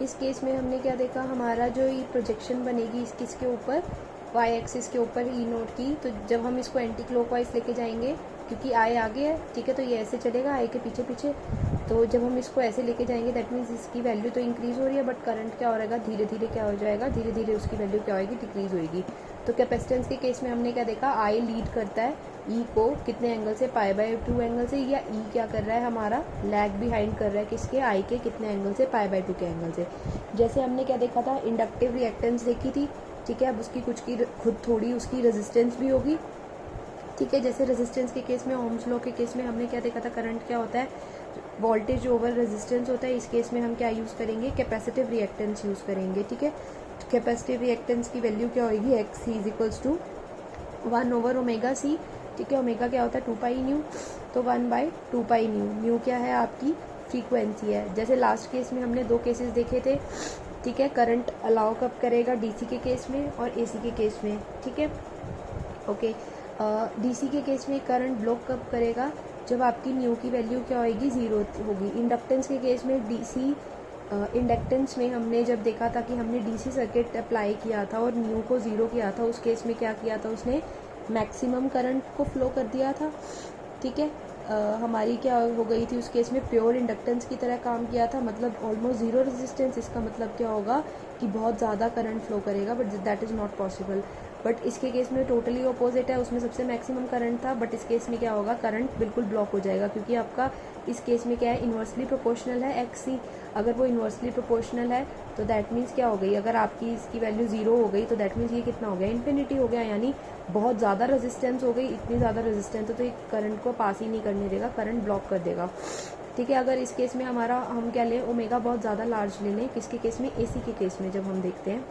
इस केस में हमने क्या देखा, हमारा जो ये प्रोजेक्शन बनेगी इस किसके ऊपर, वाई एक्सिस के ऊपर ई नोट की। तो जब हम इसको एंटी क्लॉकवाइज लेके जाएंगे, क्योंकि आई आगे है, ठीक है, तो ये ऐसे चलेगा आई के पीछे पीछे। तो जब हम इसको ऐसे लेके जाएंगे दैट मीन्स इसकी वैल्यू तो इंक्रीज़ हो रही है, बट करंट क्या हो रहेगा, धीरे धीरे क्या हो जाएगा, धीरे धीरे उसकी वैल्यू क्या होगी, डिक्रीज़ होगी। तो कैपेसिटेंस के केस में हमने क्या देखा, आई लीड करता है ई को कितने एंगल से, π/2 एंगल से, या ई क्या कर रहा है हमारा, लैग बिहाइंड कर रहा है किसके, आई के कितने एंगल से, π/2 के एंगल से। जैसे हमने क्या देखा था, इंडक्टिव रिएक्टेंस देखी थी, ठीक है। अब उसकी कुछ की खुद थोड़ी उसकी रेजिस्टेंस भी होगी, ठीक है। जैसे रेजिस्टेंस के केस में, ओम्स लॉ के केस में हमने क्या देखा था, करंट क्या होता है, वोल्टेज ओवर रेजिस्टेंस होता है। इस केस में हम क्या यूज़ करेंगे, कैपेसिटिव रिएक्टेंस यूज़ करेंगे, ठीक है। कैपेसिटिव रिएक्टेंस की वैल्यू क्या होगी, X C is equals to 1/ωc, ठीक है। ओमेगा क्या होता है, 2π न्यू, तो 1/2π न्यू। न्यू क्या है, आपकी फ्रीक्वेंसी है। जैसे लास्ट केस में हमने 2 केसेस देखे थे, ठीक है। करंट अलाउ कब करेगा, डीसी के केस में और एसी के केस में, ठीक है, ओके। डीसी के केस में करंट ब्लॉक कब करेगा, जब आपकी न्यू की वैल्यू क्या होगी, 0 होगी। इंडक्टेंस के केस में डीसी इंडक्टेंस में हमने जब देखा था कि हमने डीसी सर्किट अप्लाई किया था और न्यू को 0 किया था, उस केस में क्या किया था, उसने मैक्सिमम करंट को फ्लो कर दिया था, ठीक है। हमारी क्या हो गई थी उस केस में, प्योर इंडक्टेंस की तरह काम किया था, मतलब ऑलमोस्ट 0 रेजिस्टेंस। इसका मतलब क्या होगा कि बहुत ज़्यादा करंट फ्लो करेगा, but that is not possible. But इसके केस में टोटली ऑपोजिट है, उसमें सबसे मैक्सिमम करंट था, बट इस केस में क्या होगा, करंट बिल्कुल ब्लॉक हो जाएगा, क्योंकि आपका इस केस में क्या है, इन्वर्सली प्रोपोर्शनल है एक्स सी। अगर वो इन्वर्सली प्रोपोर्शनल है तो दैट मीन्स क्या हो गई, अगर आपकी इसकी वैल्यू 0 हो गई तो दैट मीन्स ये कितना हो गया, इन्फिनिटी हो गया, यानी बहुत ज़्यादा रेजिस्टेंस हो गई। इतनी ज़्यादा रेजिस्टेंस है तो ये करंट को पास ही नहीं करने देगा, करंट ब्लॉक कर देगा, ठीक है। अगर इस केस में हमारा हम क्या लें, ओमेगा बहुत ज़्यादा लार्ज ले लें, किसके केस में, एसी के केस में। जब हम देखते हैं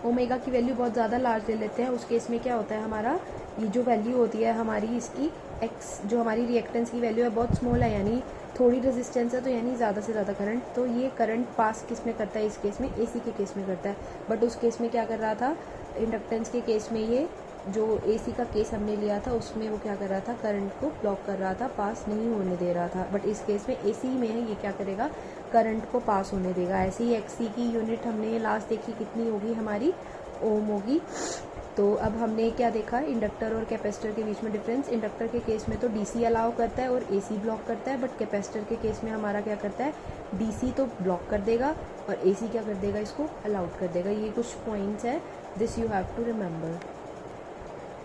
ओमेगा की वैल्यू बहुत ज़्यादा लार्ज ले लेते हैं, उस केस में क्या होता है, हमारा ये जो वैल्यू होती है हमारी इसकी एक्स, जो हमारी रिएक्टेंस की वैल्यू है बहुत स्मॉल है, यानी थोड़ी रेजिस्टेंस है, तो यानी ज़्यादा से ज़्यादा करंट। तो ये करंट पास किस में करता है, इस केस में एसी के केस में करता है। बट उस केस में क्या कर रहा था, इंडक्टेंस के केस में ये जो एसी का केस हमने लिया था उसमें वो क्या कर रहा था, करंट को ब्लॉक कर रहा था, पास नहीं होने दे रहा था। बट इस केस में एसी में है, ये क्या करेगा, करंट को पास होने देगा। ऐसे ही एक्सी की यूनिट हमने लास्ट देखी कितनी होगी, हमारी ओम होगी। तो अब हमने क्या देखा, इंडक्टर और कैपेसिटर के बीच में डिफरेंस। इंडक्टर के केस में तो डीसी अलाउ करता है और एसी ब्लॉक करता है, बट कैपेसिटर के केस में हमारा क्या करता है, डीसी तो ब्लॉक कर देगा और एसी क्या कर देगा, इसको अलाउड कर देगा। ये कुछ पॉइंट्स है, this you have to remember.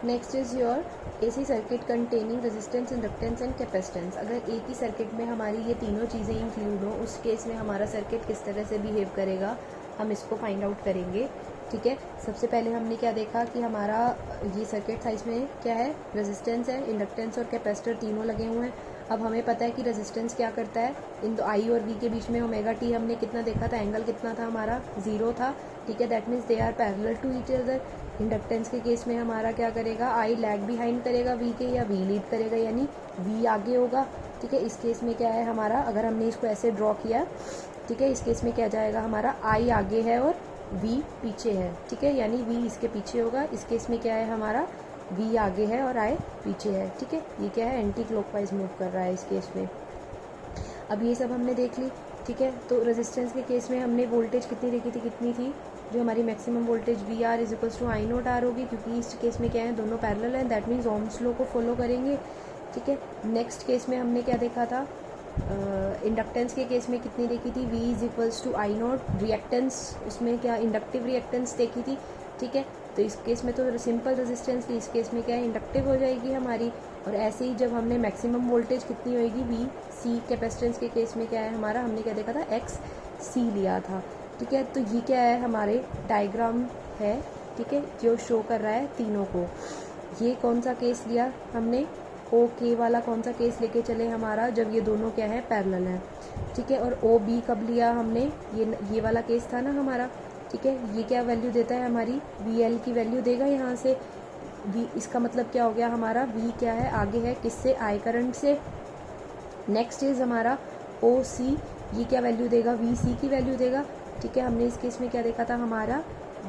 Next is your AC circuit containing resistance, inductance and capacitance. अगर एक ही सर्किट में हमारी ये तीनों चीज़ें इंक्लूड हो, उस केस में हमारा सर्किट किस तरह से बिहेव करेगा, हम इसको फाइंड आउट करेंगे, ठीक है। सबसे पहले हमने क्या देखा कि हमारा ये सर्किट था, इसमें क्या है, रेजिस्टेंस है, इंडक्टेंस और कैपेसिटर तीनों लगे हुए हैं। अब हमें पता है कि रेजिस्टेंस क्या करता है, इन दो आई और वी के बीच में ओमेगा टी हमने कितना देखा था, एंगल कितना था हमारा, 0 था, ठीक है। That means they are parallel to each other. Inductance के केस में हमारा क्या करेगा, आई लैग बिहाइंड करेगा वी के, या वी लीड करेगा, यानी वी आगे होगा, ठीक है। इस केस में क्या है हमारा, अगर हमने इसको ऐसे ड्रॉ किया, ठीक है, इस केस में क्या जाएगा, हमारा आई आगे है और वी पीछे है, ठीक है, यानी वी इसके पीछे होगा। इस केस में क्या है हमारा, वी आगे है और आई पीछे है, ठीक है। ये क्या है, एंटी क्लॉकवाइज मूव कर रहा है इस केस में। अब ये सब हमने देख ली, ठीक है। तो रेजिस्टेंस के केस में हमने वोल्टेज कितनी देखी थी, कितनी थी, जो हमारी maximum voltage V R is equals to I naught R होगी, क्योंकि इस केस में क्या है, दोनों पैरेलल हैं, दैट मीन्स ओम्स लॉ को फॉलो करेंगे, ठीक है। नेक्स्ट केस में हमने क्या देखा था, इंडक्टेंस के केस में कितनी देखी थी, V is equals to I naught. Reactance उसमें क्या, इंडक्टिव रिएक्टेंस देखी थी, ठीक है। तो इस केस में तो सिंपल रेजिस्टेंस थी, इस केस में क्या है, इंडक्टिव हो जाएगी हमारी। और ऐसे ही जब हमने मैक्सिमम वोल्टेज कितनी होएगी, वी सी। कैपेसिटेंस के केस में क्या है हमारा, हमने क्या देखा था, एक्स सी लिया था, ठीक है। तो ये क्या है, हमारे डायग्राम है, ठीक है, जो शो कर रहा है तीनों को। ये कौन सा केस लिया हमने, ओ के वाला कौन सा केस लेके चले हमारा, जब ये दोनों क्या है, पैरेलल है, ठीक है। और ओ बी कब लिया हमने, ये वाला केस था ना हमारा, ठीक है। ये क्या वैल्यू देता है हमारी, वी एल की वैल्यू देगा यहाँ से, वी, इसका मतलब क्या हो गया हमारा, वी क्या है, आगे है किससे, आई करंट से। नेक्स्ट इज हमारा ओ सी, ये क्या वैल्यू देगा, वी सी की वैल्यू देगा, ठीक है। हमने इस केस में क्या देखा था, हमारा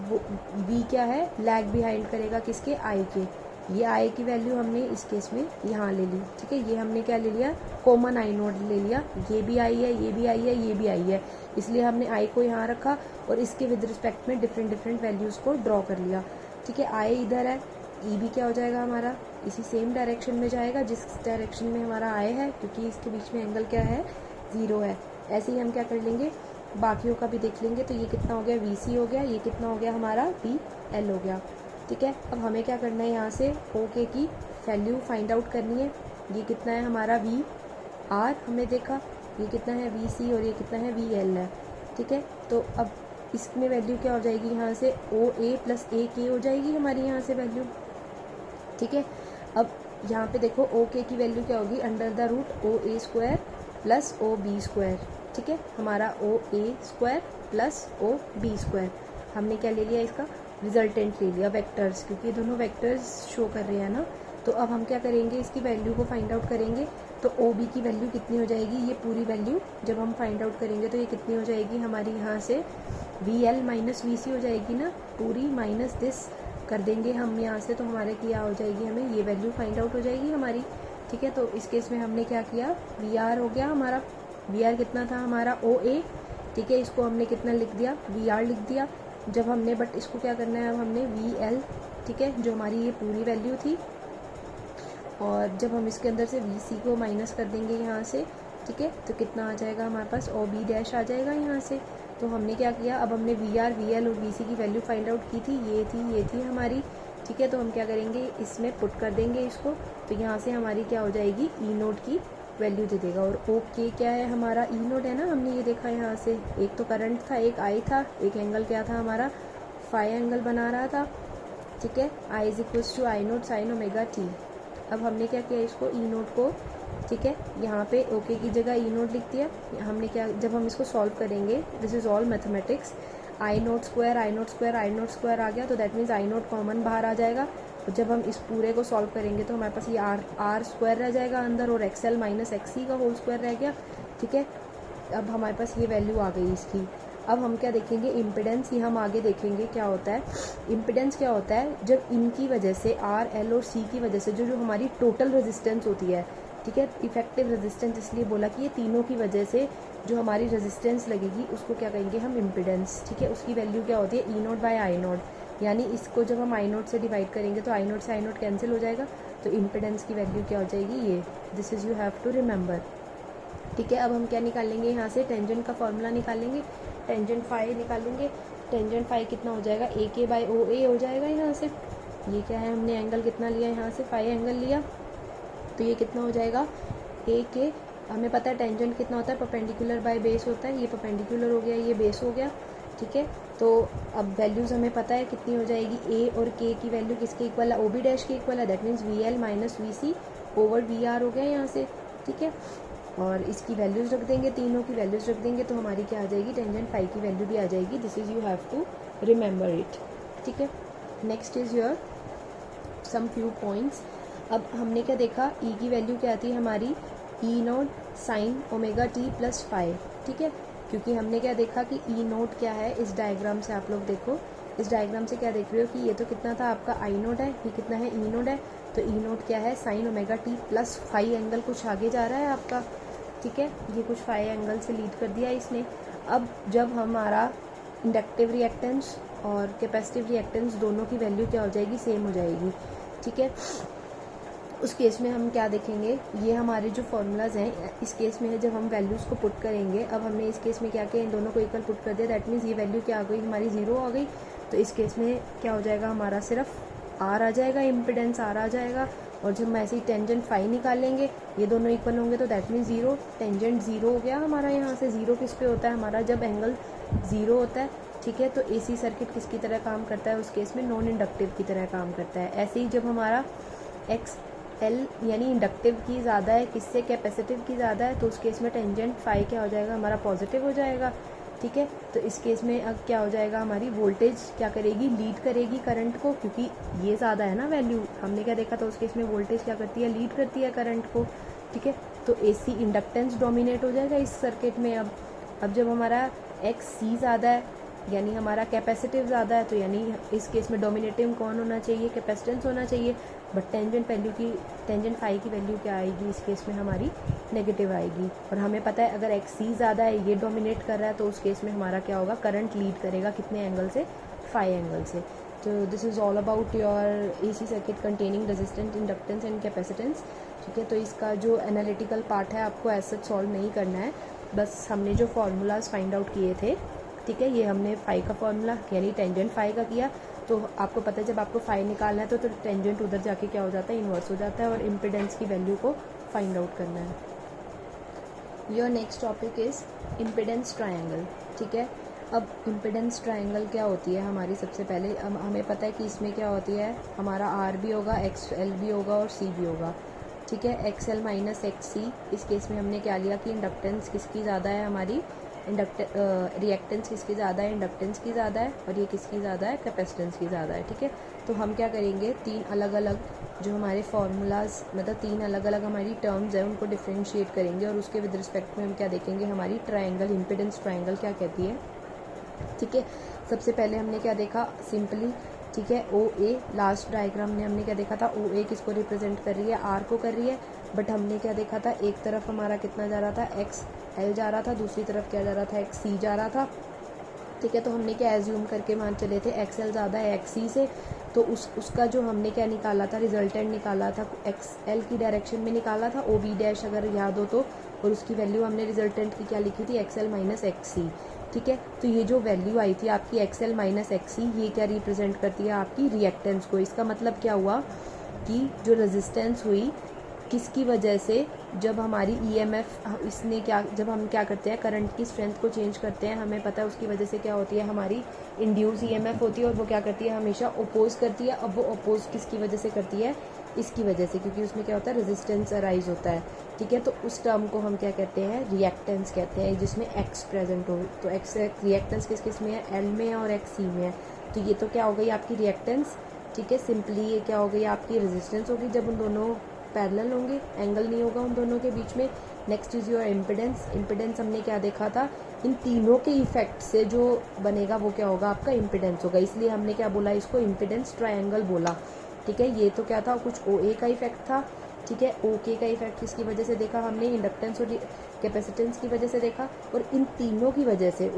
वो वी क्या है, लैग बिहाइंड करेगा किसके, आई के, ये आई की वैल्यू हमने इस केस में यहाँ ले ली, ठीक है। ये हमने क्या ले लिया, कॉमन आई नोड ले लिया, ये भी आई है, ये भी आई है, ये भी आई है, इसलिए हमने आई को यहाँ रखा और इसके विद रिस्पेक्ट में डिफरेंट वैल्यूज़ को ड्रॉ कर लिया, ठीक है। आई इधर है, ई भी क्या हो जाएगा हमारा, इसी सेम डायरेक्शन में जाएगा जिस डायरेक्शन में हमारा आई है, क्योंकि इसके बीच में एंगल क्या है, 0 है। ऐसे ही हम क्या कर लेंगे, बाकियों का भी देख लेंगे। तो ये कितना हो गया, VC हो गया, ये कितना हो गया हमारा, VL हो गया, ठीक है। अब हमें क्या करना है, यहाँ से ओके की वैल्यू फाइंड आउट करनी है। ये कितना है हमारा VR, हमने देखा, ये कितना है VC और ये कितना है VL है, ठीक है। तो अब इसमें वैल्यू क्या हो जाएगी, यहाँ से OA प्लस AK हो जाएगी हमारी यहाँ से वैल्यू, ठीक है। अब यहाँ पे देखो ओके की वैल्यू क्या होगी, under the root OA square plus OB square, ठीक है। हमारा OA square plus OB square, हमने क्या ले लिया, इसका रिजल्टेंट ले लिया, वेक्टर्स, क्योंकि दोनों वेक्टर्स शो कर रहे हैं ना। तो अब हम क्या करेंगे, इसकी वैल्यू को फाइंड आउट करेंगे। तो OB की वैल्यू कितनी हो जाएगी, ये पूरी वैल्यू जब हम फाइंड आउट करेंगे तो ये कितनी हो जाएगी हमारी, यहाँ से VL माइनस VC हो जाएगी ना पूरी, माइनस दिस कर देंगे हम यहाँ से, तो हमारे क्या हो जाएगी, हमें ये वैल्यू फाइंड आउट हो जाएगी हमारी, ठीक है। तो इस केस में हमने क्या किया, VR हो गया हमारा, VR कितना था हमारा OA, ठीक है। इसको हमने कितना लिख दिया, VR लिख दिया। जब हमने बट इसको क्या करना है, अब हमने VL, ठीक है, जो हमारी ये पूरी वैल्यू थी, और जब हम इसके अंदर से VC को माइनस कर देंगे यहाँ से, ठीक है, तो कितना आ जाएगा हमारे पास, OB डैश आ जाएगा यहाँ से। तो हमने क्या किया, अब हमने VR, VL और VC की वैल्यू फाइंड आउट की थी, ये थी हमारी, ठीक है। तो हम क्या करेंगे, इसमें पुट कर देंगे इसको, तो यहाँ से हमारी क्या हो जाएगी, E नोट की वैल्यू दे देगा। और ओके क्या है हमारा, E नोट है ना, हमने ये देखा यहाँ से, एक तो करंट था, एक आई था, एक एंगल क्या था हमारा, फाई एंगल बना रहा था, ठीक है। I is equals to I naught sine omega T. अब हमने क्या किया, इसको E नोट को, ठीक है, यहाँ पे ओके की जगह E नोट लिख दिया। हमने क्या, जब हम इसको सॉल्व करेंगे, this is all mathematics, I naught square आ गया, तो that means I naught common बाहर आ जाएगा। और जब हम इस पूरे को सॉल्व करेंगे तो हमारे पास ये आर स्क्वायर रह जाएगा अंदर, और XL माइनस XC का होल स्क्वायर रह गया, ठीक है। अब हमारे पास ये वैल्यू आ गई इसकी। अब हम क्या देखेंगे, इम्पिडेंस, ये हम आगे देखेंगे क्या होता है। इम्पिडेंस क्या होता है, जब इनकी वजह से R, L और C की वजह से जो हमारी टोटल रेजिस्टेंस होती है, ठीक है, इफेक्टिव रेजिस्टेंस इसलिए बोला कि ये तीनों की वजह से जो हमारी रेजिस्टेंस लगेगी उसको क्या कहेंगे हम, इम्पिडेंस, ठीक है। उसकी वैल्यू क्या होती है, E नोट बाय आई नोट, यानी इसको जब हम आई नोट से डिवाइड करेंगे तो आई नोट से आई नोट कैंसिल हो जाएगा, तो इम्पिडेंस की वैल्यू क्या हो जाएगी, ये, this is you have to remember, ठीक है। अब हम क्या निकालेंगे, यहाँ से टेंजेंट का फॉर्मूला निकालेंगे, टेंजेंट फाई निकालेंगे। टेंजेंट फाई कितना हो जाएगा, AK बाय OA हो जाएगा यहाँ से। ये क्या है, हमने एंगल कितना लिया, यहाँ से फाई एंगल लिया, तो ये कितना हो जाएगा, AK, हमें पता है टेंजेंट कितना होता है, परपेंडिकुलर बाय बेस होता है, ये परपेंडिकुलर हो गया, ये बेस हो गया, ठीक है। तो अब वैल्यूज़ हमें पता है कितनी हो जाएगी, A और K की वैल्यू किसके इक्वल है, OB डैश के इक्वल है, that means VL minus VC over VR हो गया यहाँ से, ठीक है। और इसकी वैल्यूज़ रख देंगे, तीनों की वैल्यूज़ रख देंगे, तो हमारी क्या आ जाएगी, टेंजेंट फाई की वैल्यू भी आ जाएगी, this is you have to remember it, ठीक है। Next is your some few points. अब हमने क्या देखा, E की वैल्यू क्या आती है हमारी, E note sine omega T plus five, ठीक है। क्योंकि हमने क्या देखा कि E नोट क्या है, इस डायग्राम से आप लोग देखो, इस डायग्राम से क्या देख रहे हो कि ये तो कितना था आपका आई नोट है, ये कितना है E नोट है, तो E नोट क्या है, sign omega T plus five angle कुछ आगे जा रहा है आपका, ठीक है। ये कुछ फाइव एंगल से लीड कर दिया इसने। अब जब हमारा इंडक्टिव रिएक्टेंस और कैपेसिटिव रिएक्टेंस दोनों की वैल्यू क्या हो जाएगी, सेम हो जाएगी, ठीक है। उस केस में हम क्या देखेंगे, ये हमारे जो फॉर्मूलाज हैं, इस केस में है जब हम वैल्यूज़ को पुट करेंगे। अब हमने इस केस में क्या किया, इन दोनों को इक्वल पुट कर दिया, दैट मीन्स ये वैल्यू क्या आ गई हमारी, 0 आ गई। तो इस केस में क्या हो जाएगा, हमारा सिर्फ R आ जाएगा, इम्पिडेंस R आ जाएगा। और जब हम ऐसे ही टेंजेंट फाई निकालेंगे, ये दोनों इक्वल होंगे, तो दैट मीन्स 0, टेंजेंट 0 हो गया हमारा। यहाँ से 0 किस पे होता है हमारा, जब एंगल 0 होता है, ठीक है। तो AC सर्किट किसकी तरह काम करता है, उस केस में नॉन इंडक्टिव की तरह काम करता है। ऐसे ही जब हमारा XL यानी इंडक्टिव की ज़्यादा है, किससे, कैपेसिटिव की ज़्यादा है, तो उस केस में टेंजेंट फाई क्या हो जाएगा हमारा, पॉजिटिव हो जाएगा, ठीक है। तो इस केस में अब क्या हो जाएगा, हमारी वोल्टेज क्या करेगी, लीड करेगी करंट को, क्योंकि ये ज़्यादा है ना वैल्यू, हमने क्या देखा था, उस केस में वोल्टेज क्या करती है, लीड करती है करंट को, ठीक है। तो AC इंडक्टेंस डोमिनेट हो जाएगा इस सर्किट में। अब जब हमारा XC ज़्यादा है, यानी हमारा कैपेसिटिव ज़्यादा है, तो यानी इस केस में डोमिनेटिव कौन होना चाहिए, कैपेसिटेंस होना चाहिए। बट टेंजेंट फाई की वैल्यू क्या आएगी इस केस में हमारी नेगेटिव आएगी। और हमें पता है अगर एक्स सी ज़्यादा है, ये डोमिनेट कर रहा है, तो उस केस में हमारा क्या होगा, करंट लीड करेगा कितने एंगल से, फाई एंगल से। तो this is all about your AC circuit containing resistance, inductance and capacitance. ठीक है, तो इसका जो एनालिटिकल पार्ट है आपको ऐसे सॉल्व नहीं करना है, बस हमने जो फार्मूलाज फाइंड आउट किए थे, ठीक है, ये हमने फाई का फार्मूला यानी टेंजेंट फाई का किया। तो आपको पता है जब आपको फाई निकालना है तो टेंजेंट उधर जाके क्या हो जाता है, इन्वर्स हो जाता है, और इम्पिडेंस की वैल्यू को फाइंड आउट करना है। Your next topic is impedance triangle. ठीक है, अब इम्पिडेंस ट्रायंगल क्या होती है हमारी, सबसे पहले हमें पता है कि इसमें क्या होती है, हमारा आर भी होगा, XL भी होगा और C भी होगा। ठीक है, XL माइनस XC, इस केस में हमने क्या लिया कि इंडक्टेंस किसकी ज़्यादा है, हमारी रिएक्टेंस किसकी ज़्यादा है, इंडक्टेंस की ज़्यादा है, और ये किसकी ज़्यादा है, कैपेसिटेंस की ज़्यादा है। ठीक है, तो हम क्या करेंगे, तीन अलग अलग जो हमारे फार्मूलाज, मतलब तीन अलग अलग हमारी टर्म्स हैं, उनको डिफ्रेंशिएट करेंगे, और उसके विद रिस्पेक्ट में हम क्या देखेंगे, हमारी ट्रायंगल, इम्पिडेंस ट्रायंगल क्या कहती है। ठीक है, सबसे पहले हमने क्या देखा सिंपली, ठीक है, OA, लास्ट डायग्राम में हमने क्या देखा था, OA किसको रिप्रेजेंट कर रही है, R को कर रही है, बट हमने क्या देखा था, एक तरफ हमारा कितना जा रहा था, XL जा रहा था, दूसरी तरफ क्या जा रहा था, XC जा रहा था। ठीक है, तो हमने क्या एज्यूम करके मान चले थे, XL ज़्यादा है XC से, तो उसका जो हमने क्या निकाला था, रिजल्टेंट निकाला था, XL की डायरेक्शन में निकाला था, OB डैश अगर याद हो तो, और उसकी वैल्यू हमने रिजल्टेंट की क्या लिखी थी, XL माइनस XC। ठीक है, तो ये जो वैल्यू आई थी आपकी XL माइनस XC, ये क्या रिप्रेजेंट करती है, आपकी रिएक्टेंस को। इसका मतलब क्या हुआ कि जो रेजिस्टेंस हुई किसकी वजह से, जब हमारी EMF इसने क्या, जब हम क्या करते हैं, करंट की स्ट्रेंथ को चेंज करते हैं, हमें पता है उसकी वजह से क्या होती है, हमारी इंड्यूस EMF होती है, और वो क्या करती है, हमेशा अपोज करती है। अब वो अपोज किसकी वजह से करती है, इसकी वजह से, क्योंकि उसमें क्या होता है, रेजिस्टेंस अराइज होता है। ठीक है, तो उस टर्म को हम क्या कहते हैं, रिएक्टेंस कहते हैं, जिसमें X प्रेजेंट हो। तो X रिएक्टेंस किस में है, L में है, और X C में है। तो ये तो क्या हो गई आपकी रिएक्टेंस। ठीक है, सिंपली ये क्या हो गई आपकी रेजिस्टेंस होगी, जब उन दोनों पैरेलल होंगे, एंगल नहीं होगा उन दोनों के बीच में। Next is your impedance. Impedance हमने क्या देखा था, इन तीनों के इफेक्ट से जो बनेगा वो क्या होगा, आपका इम्पिडेंस होगा, इसलिए हमने क्या बोला, इसको इम्पिडेंस ट्रायंगल बोला। ठीक है, ये तो क्या था, कुछ OA का इफेक्ट था। ठीक है, OK का इफेक्ट किसकी वजह से देखा हमने, इंडक्टेंस और कैपेसिटेंस की वजह से देखा, और इन तीनों की वजह से,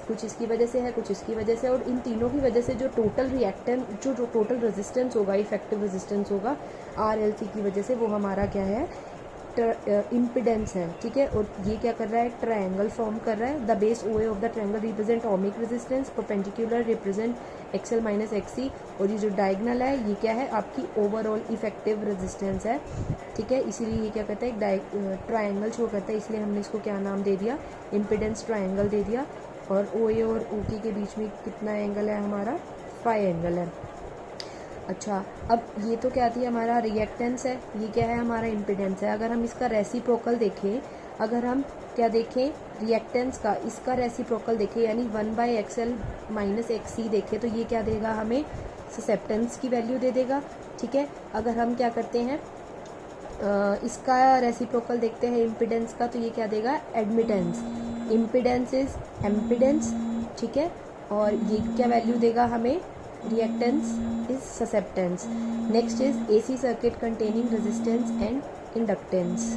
कुछ इसकी वजह से है, कुछ इसकी वजह से, और इन तीनों की वजह से जो टोटल रिएक्टेंस, जो टोटल रेजिस्टेंस होगा, इफेक्टिव रेजिस्टेंस होगा RLC की वजह से, वो हमारा क्या है, इम्पिडेंस है। ठीक है, और ये क्या कर रहा है, ट्रायंगल फॉर्म कर रहा है। The base OA of the triangle represent ohmic resistance, perpendicular represent XL minus XC, और ये जो डायगनल है ये क्या है, आपकी ओवरऑल इफेक्टिव रेजिस्टेंस है। ठीक है, इसीलिए ये क्या करता है, एक ट्रायंगल शो करता है, इसलिए हमने इसको क्या नाम दे दिया, इम्पिडेंस ट्रायंगल दे दिया। और OA और OK के बीच में कितना एंगल है, हमारा फाई एंगल है। अच्छा, अब ये तो क्या थी, हमारा रिएक्टेंस है, ये क्या है, हमारा इम्पिडेंस है। अगर हम इसका रेसिप्रोकल देखें, अगर हम क्या देखें, रिएक्टेंस का इसका रेसिप्रोकल देखें, यानी 1/XL माइनस XC देखें, तो ये क्या देगा हमें, ससेप्टेंस की वैल्यू दे देगा। ठीक है, अगर हम क्या करते हैं, इसका रेसिप्रोकल देखते हैं इम्पिडेंस का, तो ये क्या देगा, एडमिटेंस। Impedance is एम्पिडेंस। ठीक है, और ये क्या वैल्यू देगा हमें, reactance is susceptance. Next is AC circuit containing resistance and inductance.